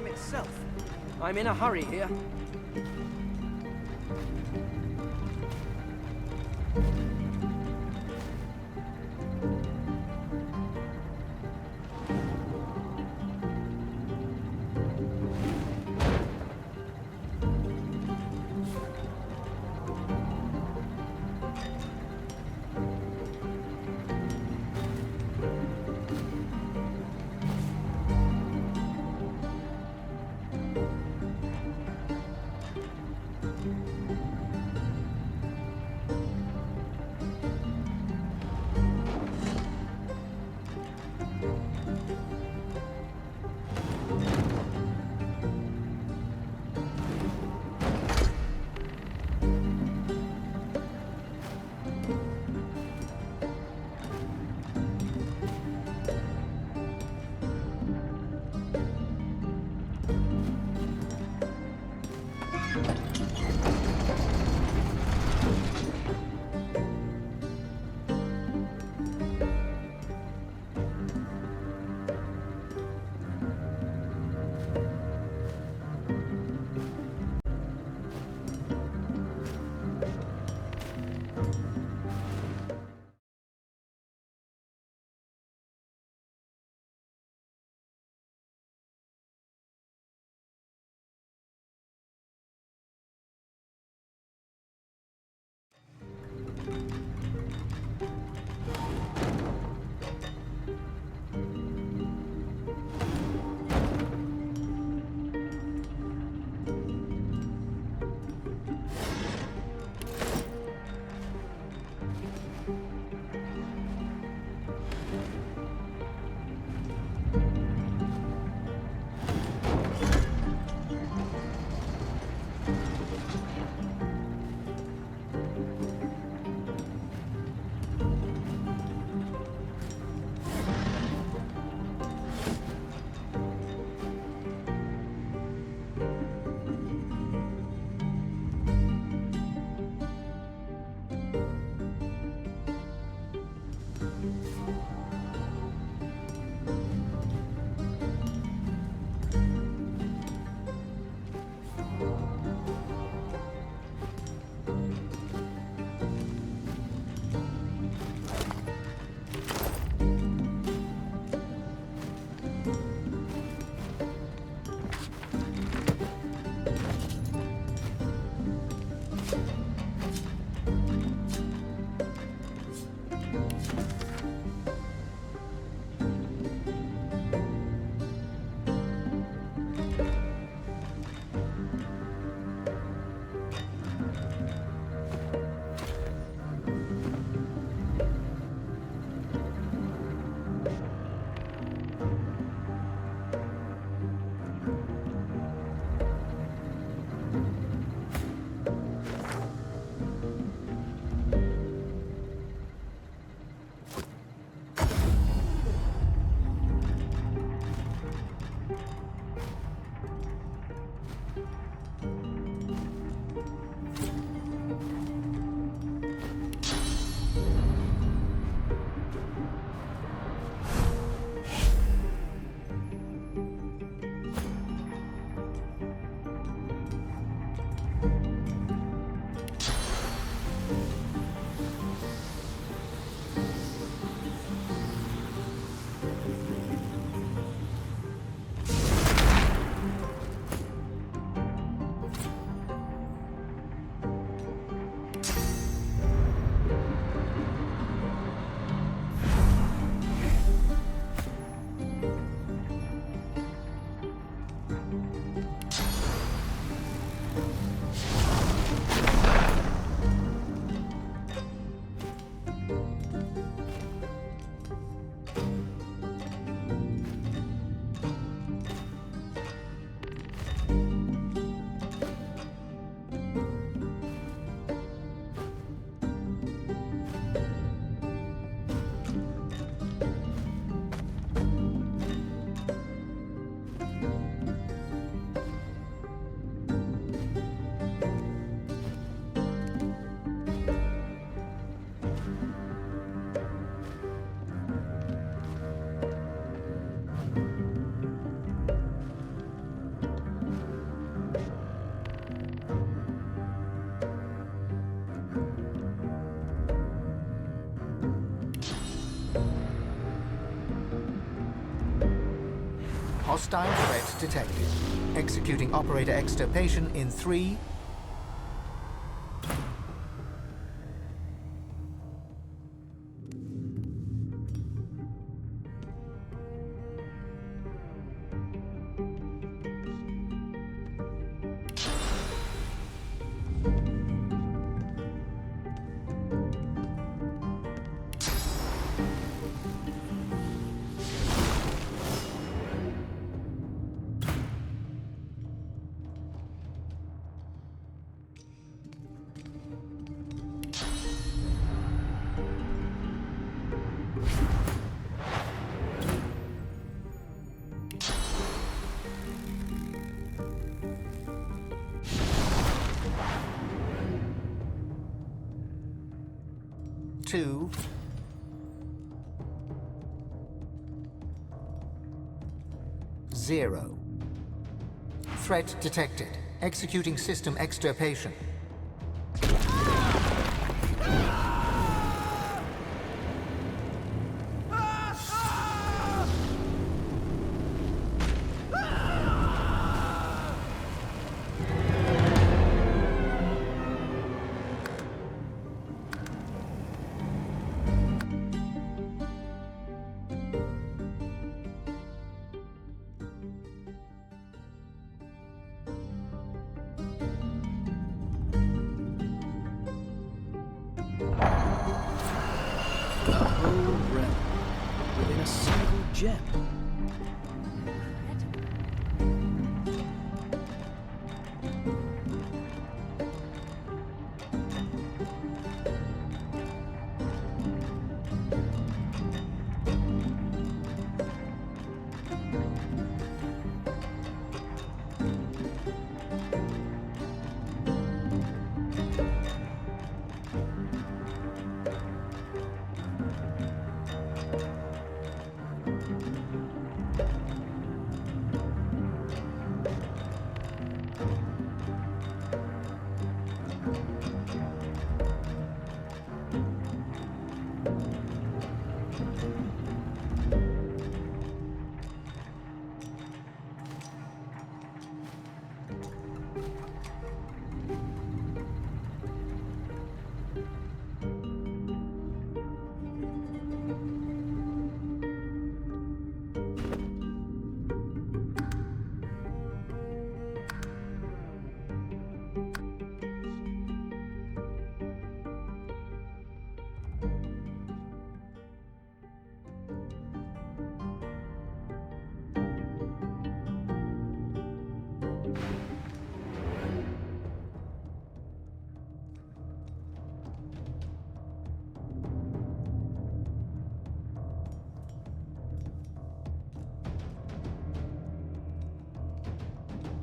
time itself. I'm in a hurry here. Hostile threat detected. Executing operator extirpation in 3, 2, 0. Threat detected. Executing system extirpation. Within a single gem.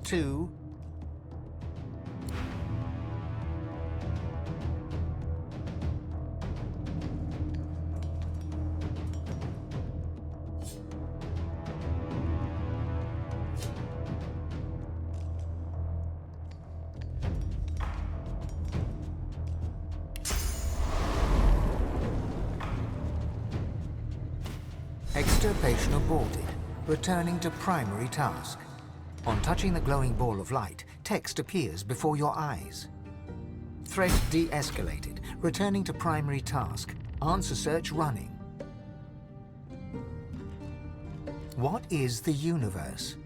Two, extirpation aborted. Returning to primary task. On touching the glowing ball of light, text appears before your eyes. Threat de-escalated. Returning to primary task. Answer search running. What is the universe?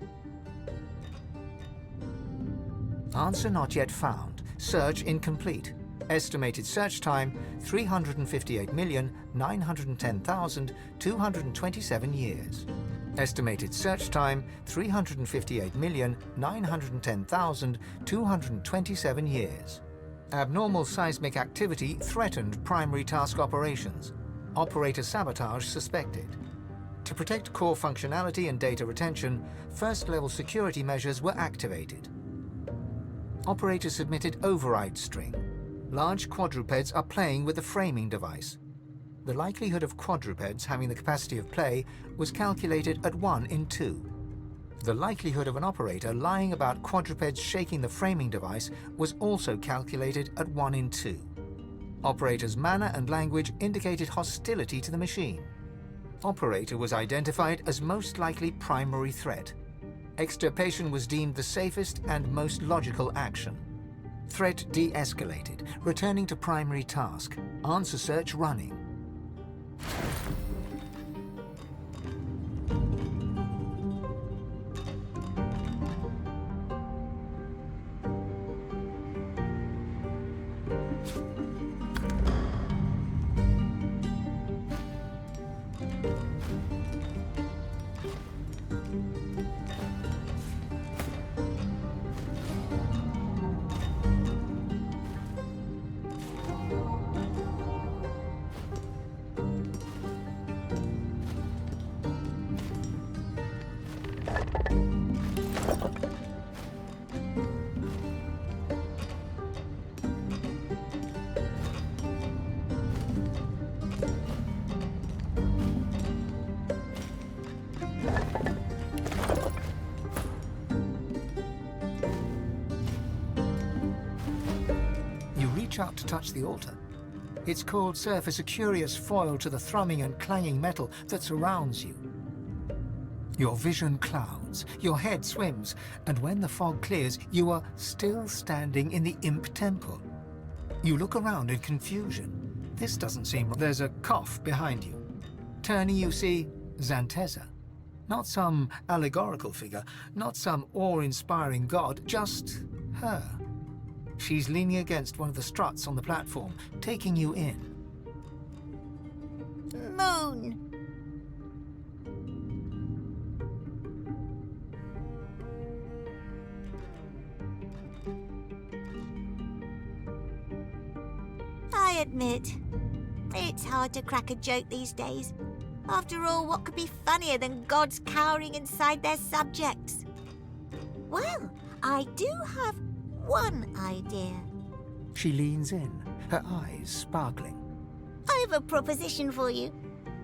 Answer not yet found. Search incomplete. Estimated search time 358,910,227 years. Estimated search time 358,910,227 years. Abnormal seismic activity threatened primary task operations. Operator sabotage suspected. To protect core functionality and data retention, first-level security measures were activated. Operator submitted override string. Large quadrupeds are playing with the framing device. The likelihood of quadrupeds having the capacity of play was calculated at 1 in 2. The likelihood of an operator lying about quadrupeds shaking the framing device was also calculated at 1 in 2. Operator's manner and language indicated hostility to the machine. Operator was identified as most likely primary threat. Extirpation was deemed the safest and most logical action. Threat de-escalated, returning to primary task. Answer search running. Out to touch the altar. Its cold surface a curious foil to the thrumming and clanging metal that surrounds you. Your vision clouds, your head swims, and when the fog clears, you are still standing in the imp temple. You look around in confusion. This doesn't seem... There's a cough behind you. Turning, you see Zantecцы. Not some allegorical figure, not some awe-inspiring god, just her. She's leaning against one of the struts on the platform, taking you in. Moon! I admit, it's hard to crack a joke these days. After all, what could be funnier than gods cowering inside their subjects? Well, I do have one idea. She leans in, her eyes sparkling. I have a proposition for you.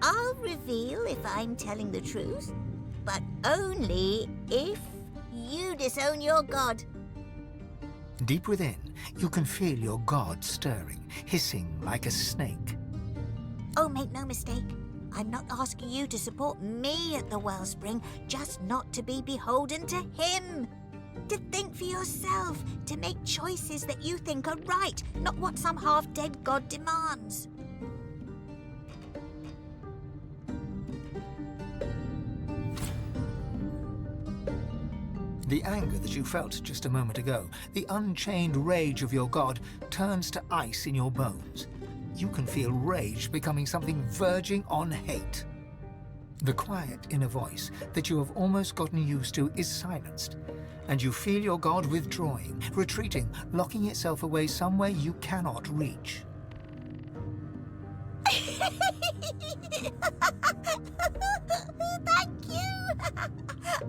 I'll reveal if I'm telling the truth, but only if you disown your god. Deep within, you can feel your god stirring, hissing like a snake. Oh, make no mistake. I'm not asking you to support me at the wellspring, just not to be beholden to him. To think for yourself, to make choices that you think are right, not what some half-dead god demands. The anger that you felt just a moment ago, the unchained rage of your god, turns to ice in your bones. You can feel rage becoming something verging on hate. The quiet inner voice that you have almost gotten used to is silenced, and you feel your god withdrawing, retreating, locking itself away somewhere you cannot reach. Thank you!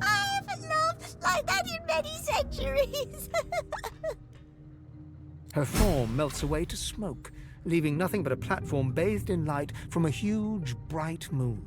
I haven't laughed like that in many centuries. Her form melts away to smoke, leaving nothing but a platform bathed in light from a huge, bright moon.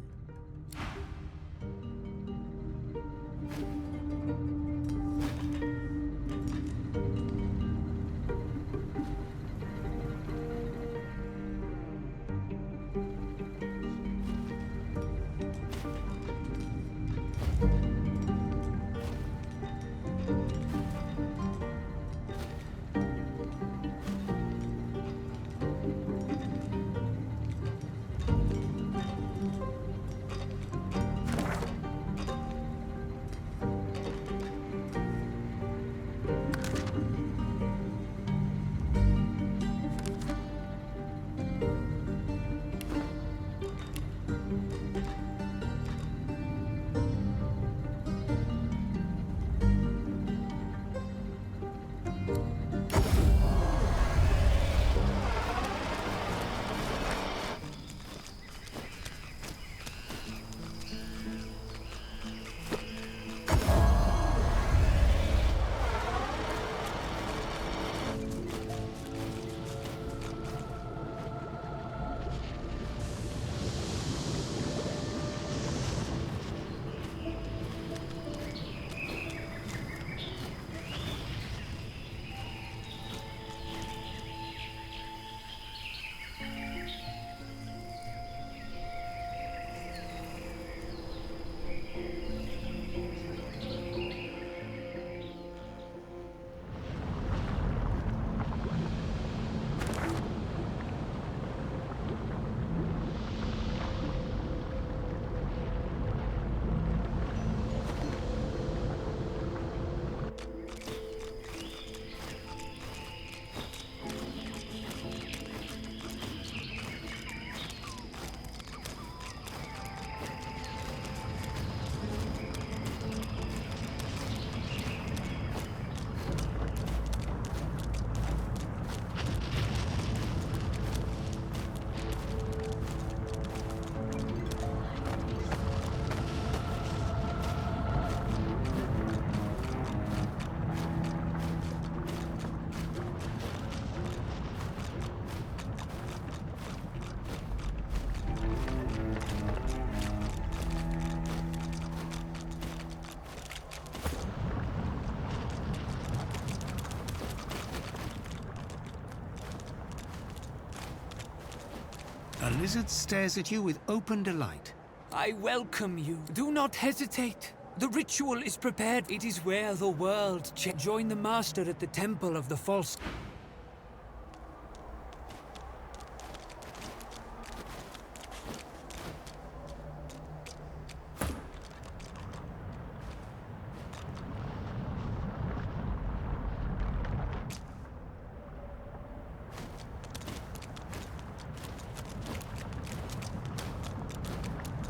lizard stares at you with open delight. I welcome you. Do not hesitate. The ritual is prepared. It is where the world join the master at the temple of the false.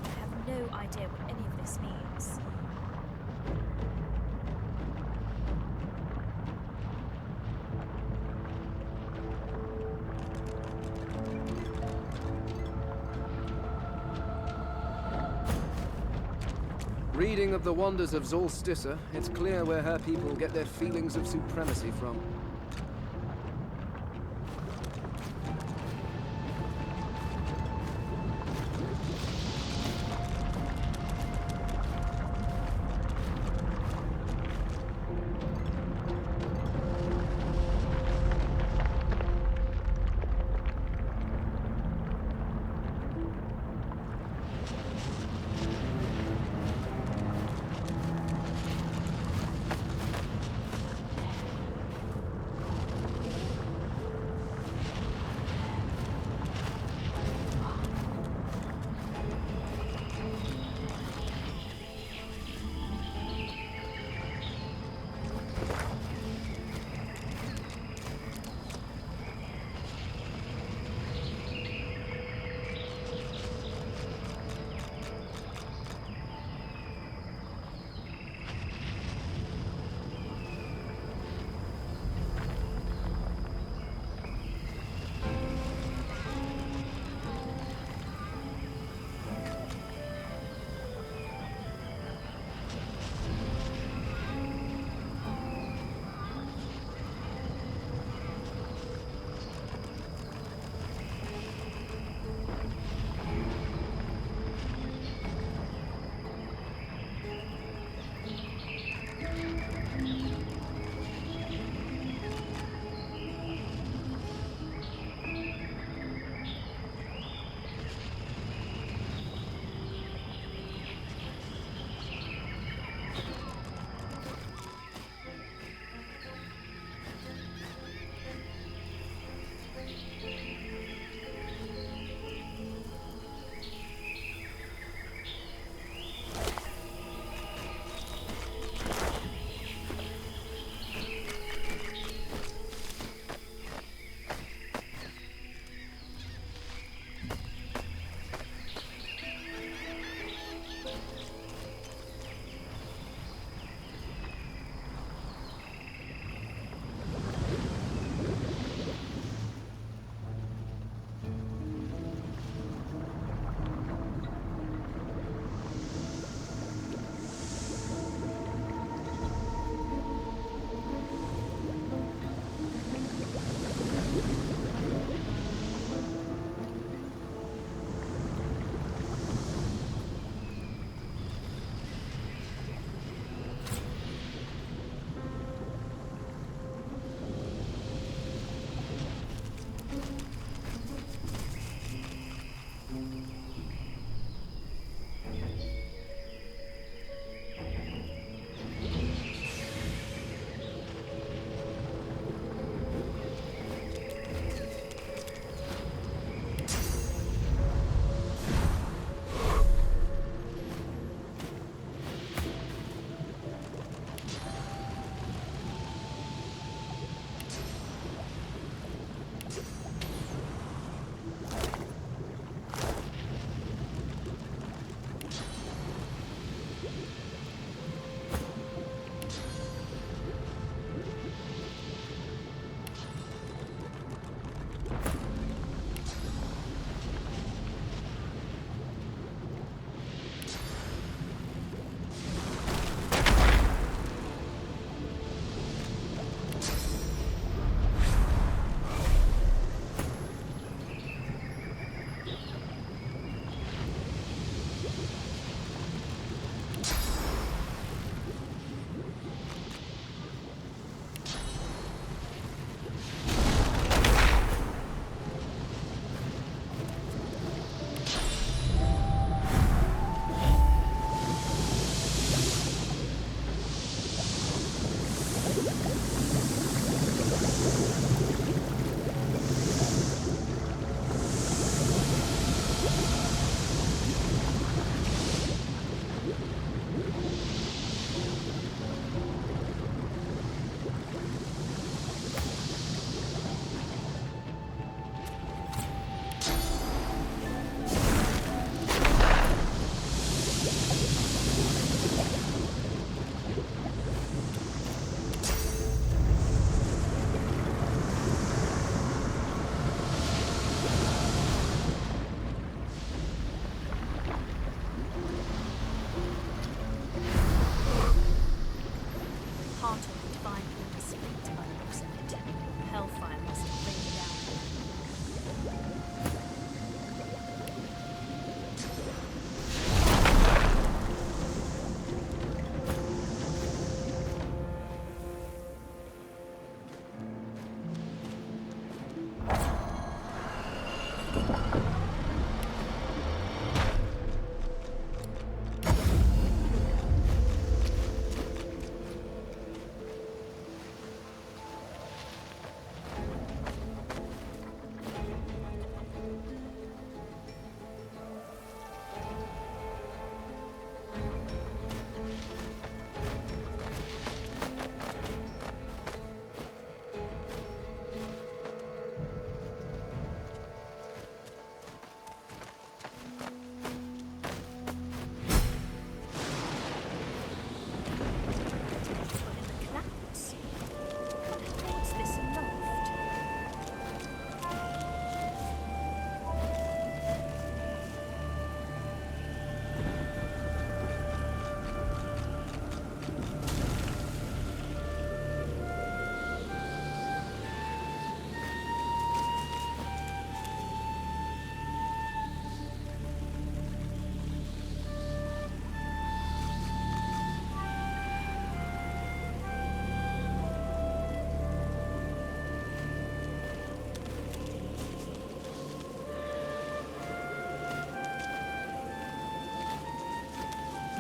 I have no idea what any of this means. Reading of the wonders of Zolstissa, it's clear where her people get their feelings of supremacy from.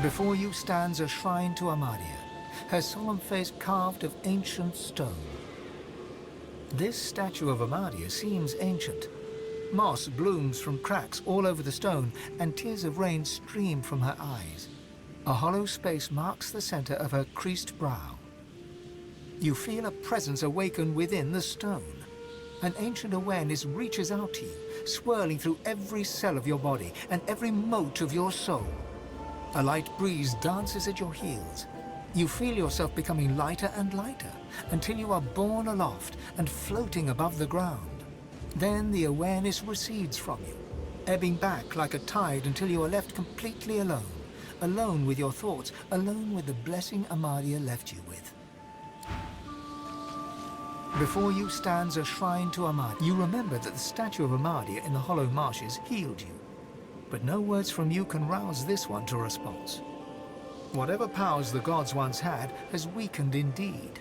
Before you stands a shrine to Amadi, her solemn face carved of ancient stone. This statue of Amadi seems ancient. Moss blooms from cracks all over the stone, and tears of rain stream from her eyes. A hollow space marks the center of her creased brow. You feel a presence awaken within the stone. An ancient awareness reaches out to you, swirling through every cell of your body and every mote of your soul. A light breeze dances at your heels. You feel yourself becoming lighter and lighter until you are borne aloft and floating above the ground. Then the awareness recedes from you, ebbing back like a tide until you are left completely alone. Alone with your thoughts, alone with the blessing Amadi left you with. Before you stands a shrine to Amadi. You remember that the statue of Amadi in the hollow marshes healed you. But no words from you can rouse this one to response. Whatever powers the gods once had has weakened indeed.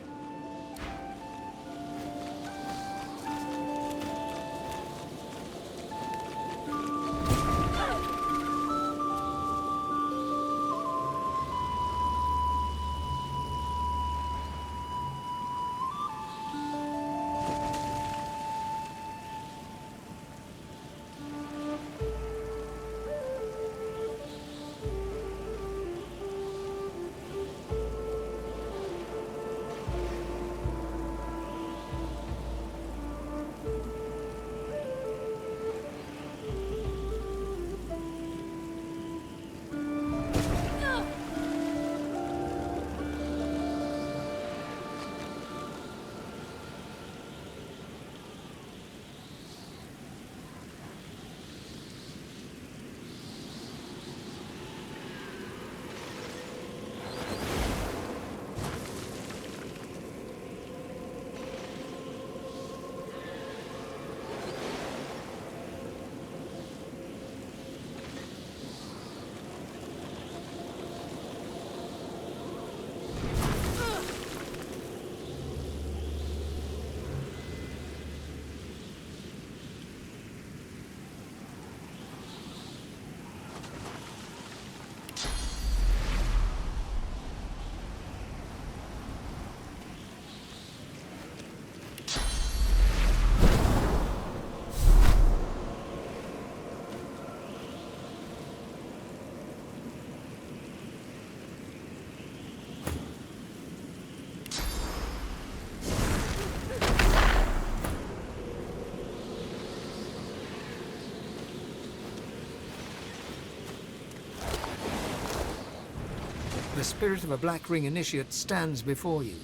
The spirit of a Black Ring initiate stands before you.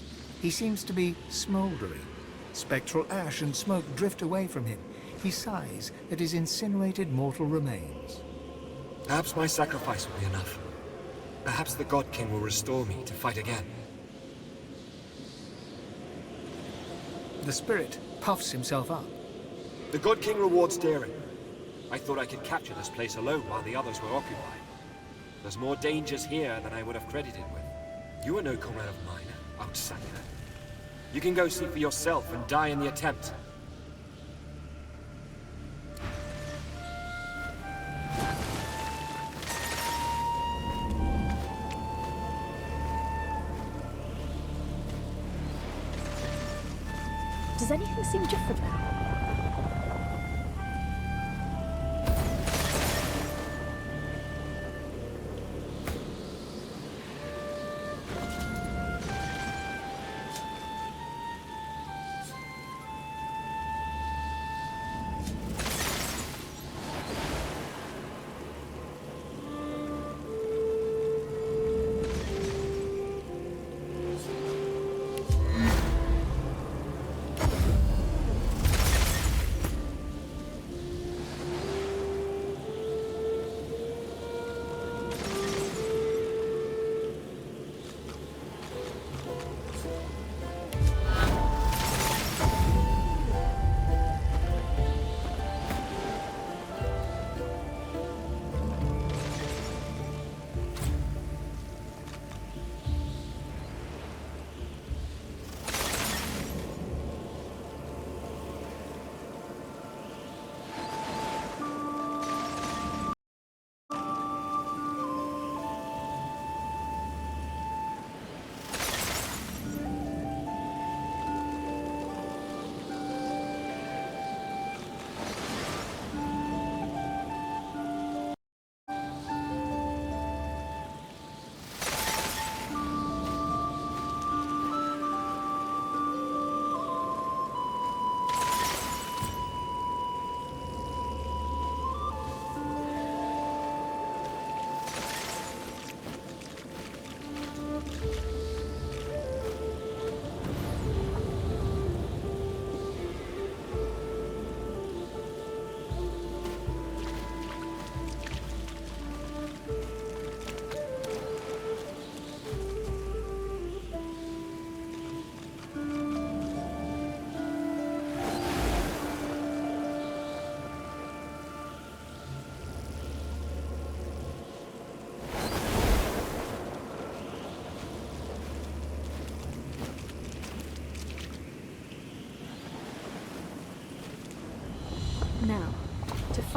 He seems to be smouldering. Spectral ash and smoke drift away from him. He sighs at his incinerated mortal remains. Perhaps my sacrifice will be enough. Perhaps the God King will restore me to fight again. The spirit puffs himself up. The God King rewards daring. I thought I could capture this place alone while the others were occupied. There's more dangers here than I would have credited with. You are no comrade of mine, outsider. You can go see for yourself and die in the attempt. Does anything seem different now?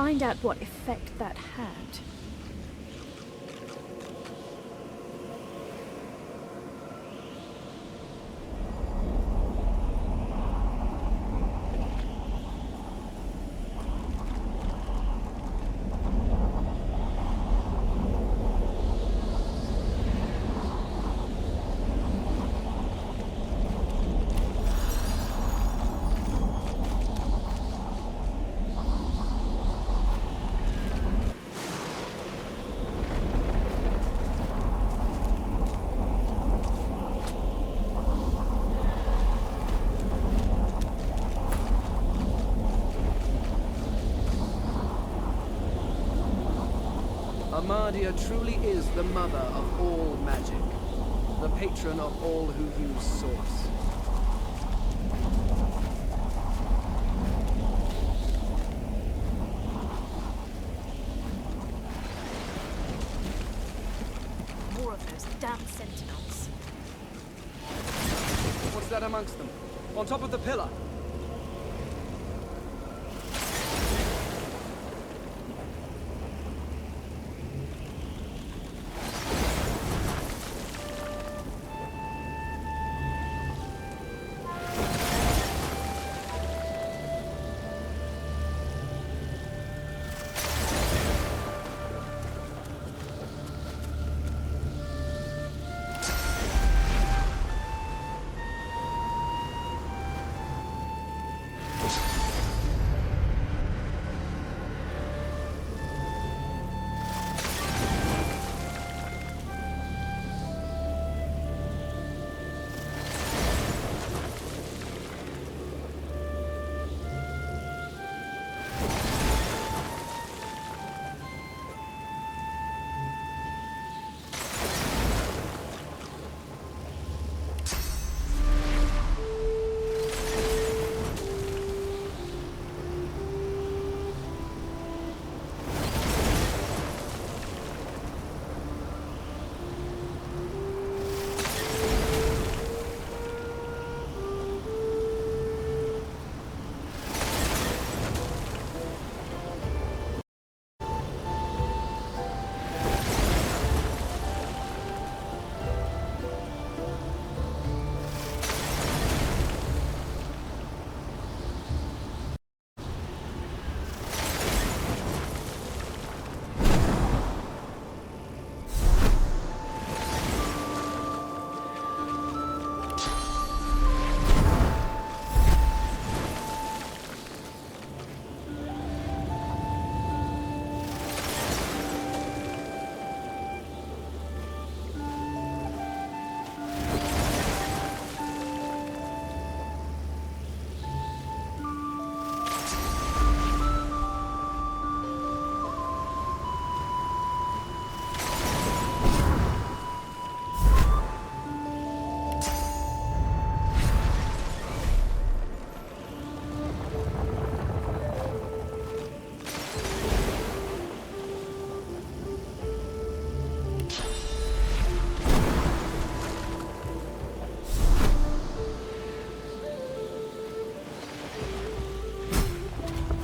find out what effect that had. Amadi truly is the mother of all magic, the patron of all who use Source. More of those damn sentinels. What's that amongst them? On top of the pillar.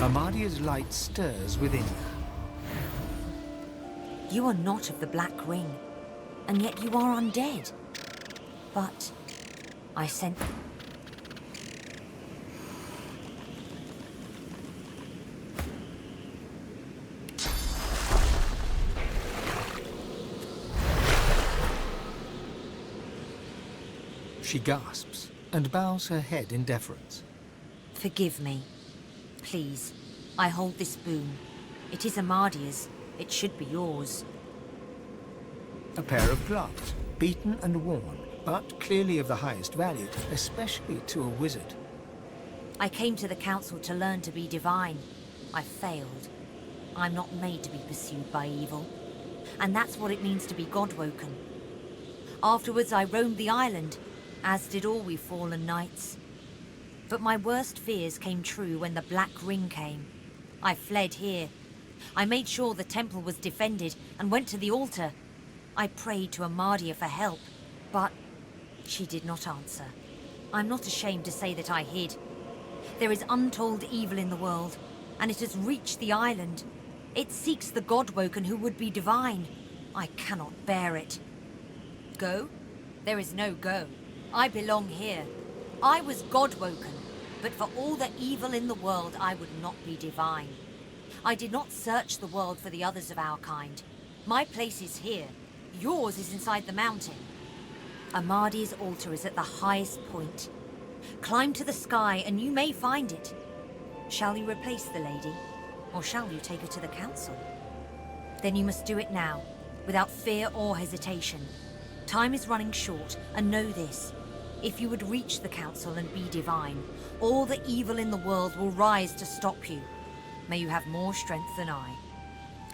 Amadia's light stirs within you. You are not of the Black Ring, and yet you are undead. But I sent... She gasps and bows her head in deference. Forgive me. Please, I hold this boon. It is Amadia's. It should be yours. A pair of gloves, beaten and worn, but clearly of the highest value, especially to a wizard. I came to the council to learn to be divine. I failed. I'm not made to be pursued by evil. And that's what it means to be God-woken. Afterwards, I roamed the island, as did all we fallen knights. But my worst fears came true when the Black Ring came. I fled here. I made sure the temple was defended and went to the altar. I prayed to Amadi for help, but she did not answer. I'm not ashamed to say that I hid. There is untold evil in the world, and it has reached the island. It seeks the God-woken who would be divine. I cannot bear it. Go? There is no go. I belong here. I was God-woken, but for all the evil in the world, I would not be divine. I did not search the world for the others of our kind. My place is here. Yours is inside the mountain. Amadi's altar is at the highest point. Climb to the sky and you may find it. Shall you replace the lady, or shall you take her to the council? Then you must do it now, without fear or hesitation. Time is running short, and know this. If you would reach the council and be divine, all the evil in the world will rise to stop you. May you have more strength than I.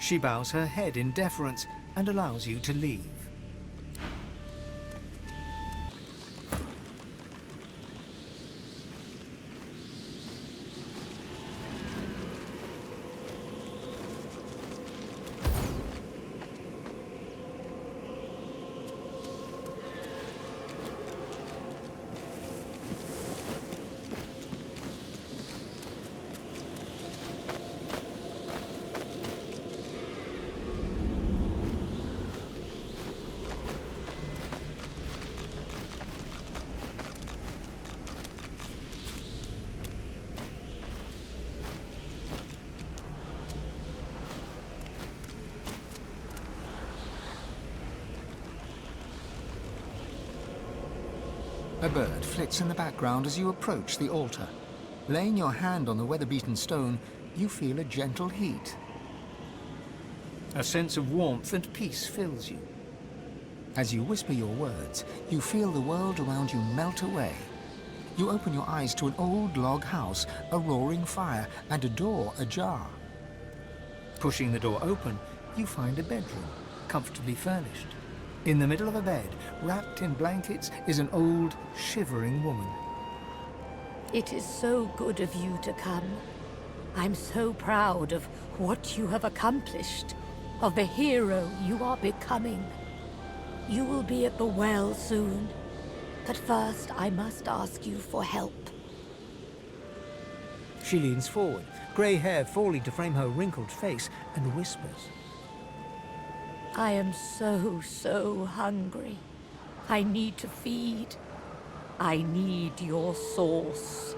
She bows her head in deference and allows you to leave. A bird flits in the background as you approach the altar. Laying your hand on the weather-beaten stone, you feel a gentle heat. A sense of warmth and peace fills you. As you whisper your words, you feel the world around you melt away. You open your eyes to an old log house, a roaring fire, and a door ajar. Pushing the door open, you find a bedroom, comfortably furnished. In the middle of a bed, wrapped in blankets, is an old, shivering woman. It is so good of you to come. I'm so proud of what you have accomplished, of the hero you are becoming. You will be at the well soon, but first I must ask you for help. She leans forward, grey hair falling to frame her wrinkled face, and whispers. I am so hungry. I need to feed. I need your sauce.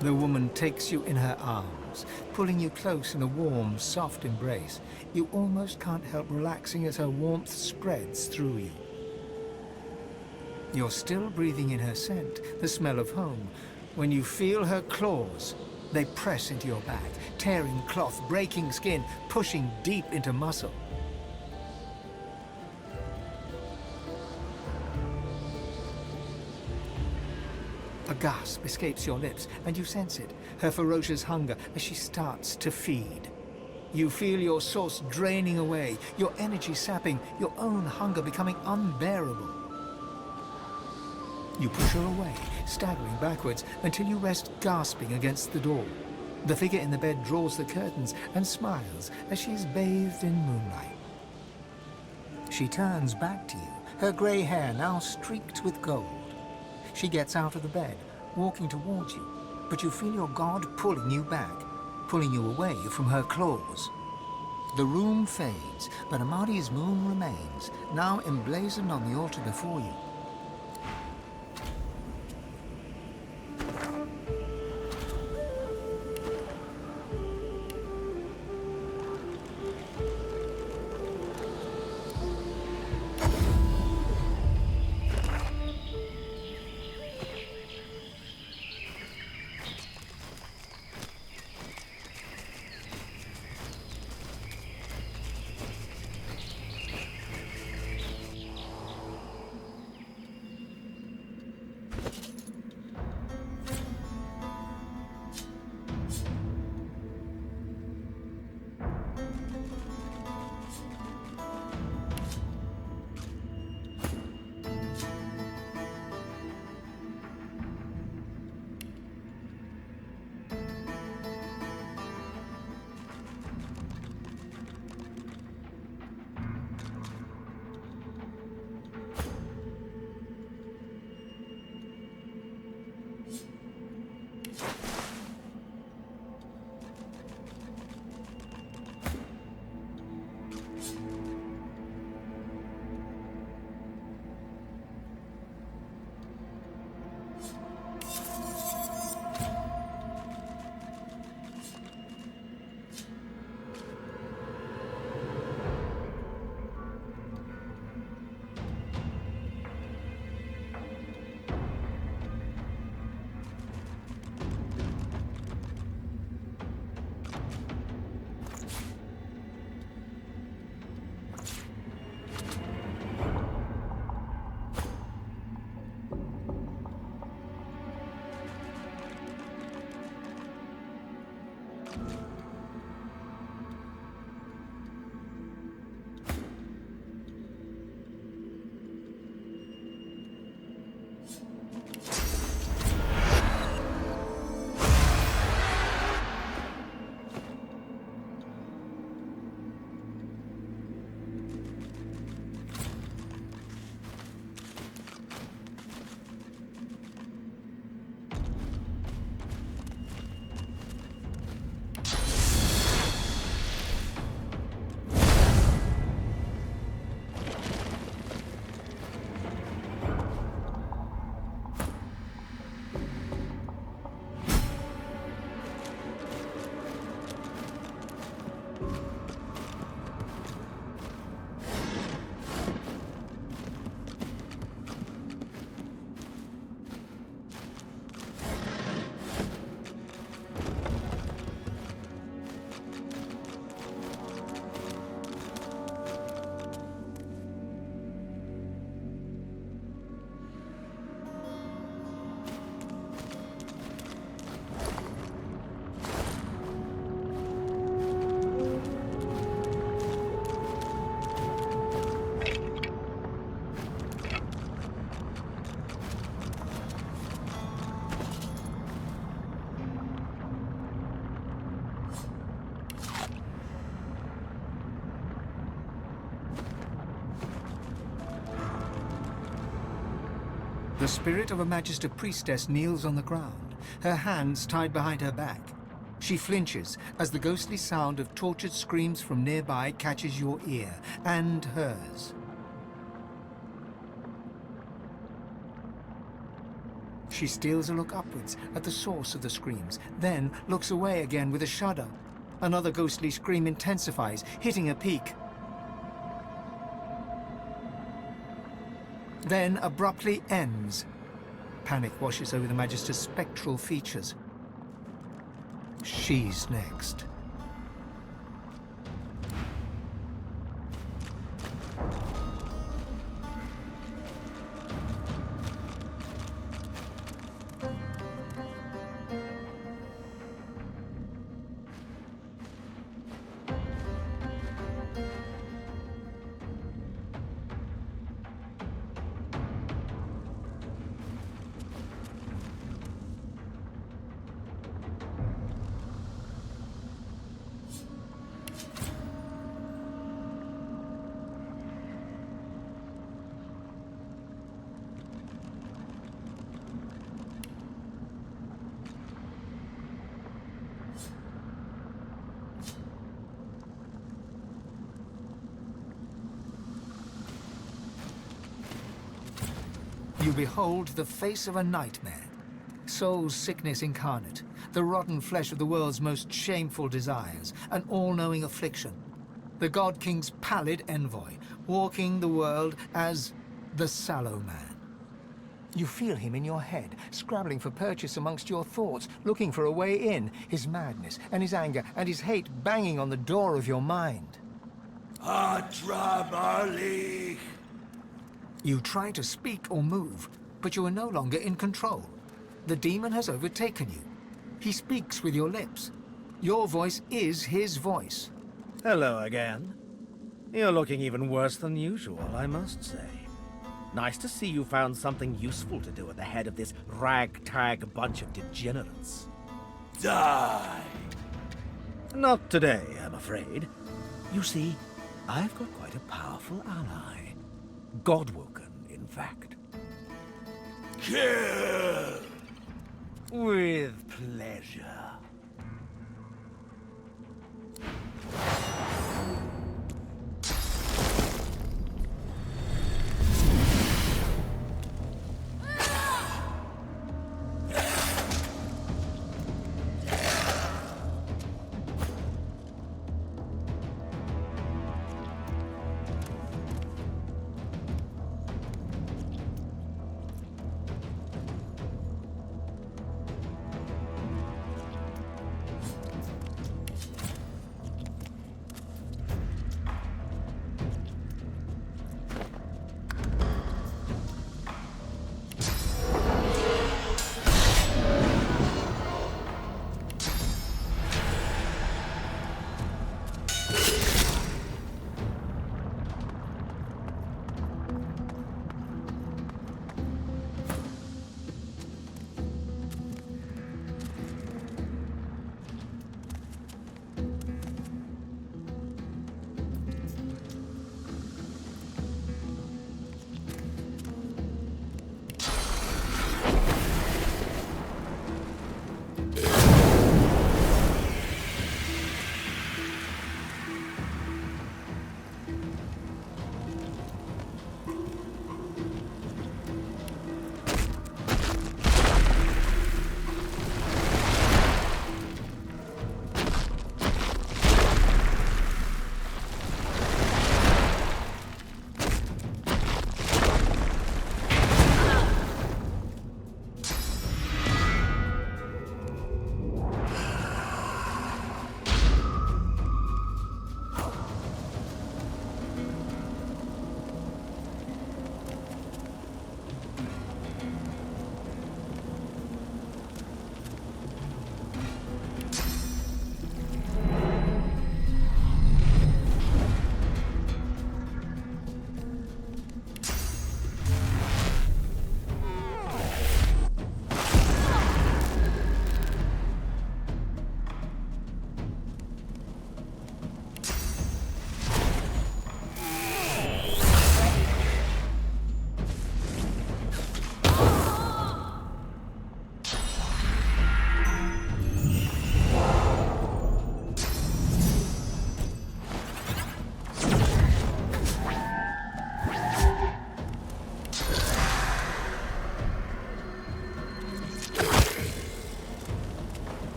The woman takes you in her arms, pulling you close in a warm, soft embrace. You almost can't help relaxing as her warmth spreads through you. You're still breathing in her scent, the smell of home, when you feel her claws. They press into your back, tearing cloth, breaking skin, pushing deep into muscle. A gasp escapes your lips, and you sense it, her ferocious hunger as she starts to feed. You feel your source draining away, your energy sapping, your own hunger becoming unbearable. You push her away, staggering backwards, until you rest gasping against the door. The figure in the bed draws the curtains and smiles as she is bathed in moonlight. She turns back to you, her grey hair now streaked with gold. She gets out of the bed, walking towards you, but you feel your god pulling you back, pulling you away from her claws. The room fades, but Amadi's moon remains, now emblazoned on the altar before you. The spirit of a Magister priestess kneels on the ground, her hands tied behind her back. She flinches as the ghostly sound of tortured screams from nearby catches your ear, and hers. She steals a look upwards at the source of the screams, then looks away again with a shudder. Another ghostly scream intensifies, hitting her peak. Then abruptly ends. Panic washes over the Magister's spectral features. She's next. You behold the face of a nightmare. Soul sickness incarnate, the rotten flesh of the world's most shameful desires, an all-knowing affliction. The God King's pallid envoy, walking the world as the Sallow Man. You feel him in your head, scrabbling for purchase amongst your thoughts, looking for a way in, his madness and his anger and his hate banging on the door of your mind. Atrabalik! You try to speak or move, but you are no longer in control. The demon has overtaken you. He speaks with your lips. Your voice is his voice. Hello again. You're looking even worse than usual, I must say. Nice to see you found something useful to do at the head of this ragtag bunch of degenerates. Die! Not today, I'm afraid. You see, I've got quite a powerful ally. Godwoken, in fact. Kill! With pleasure.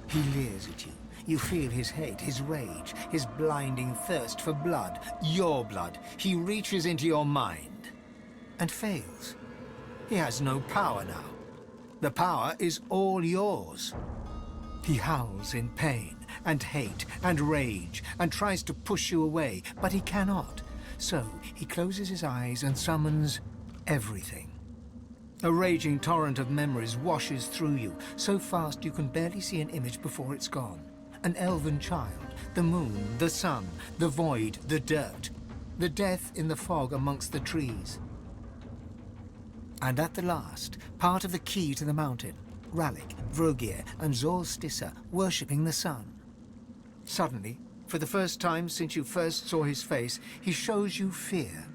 He leers at you. You feel his hate, his rage, his blinding thirst for blood. Your blood. He reaches into your mind. And fails. He has no power now. The power is all yours. He howls in pain, and hate, and rage, and tries to push you away, but he cannot. So he closes his eyes and summons everything. A raging torrent of memories washes through you, so fast you can barely see an image before it's gone. An elven child, the moon, the sun, the void, the dirt, the death in the fog amongst the trees. And at the last, part of the key to the mountain, Ralik, Vrogir, and Zolstissa worshipping the sun. Suddenly, for the first time since you first saw his face, he shows you fear.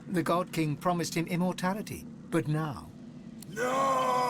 The God King promised him immortality, but now... No!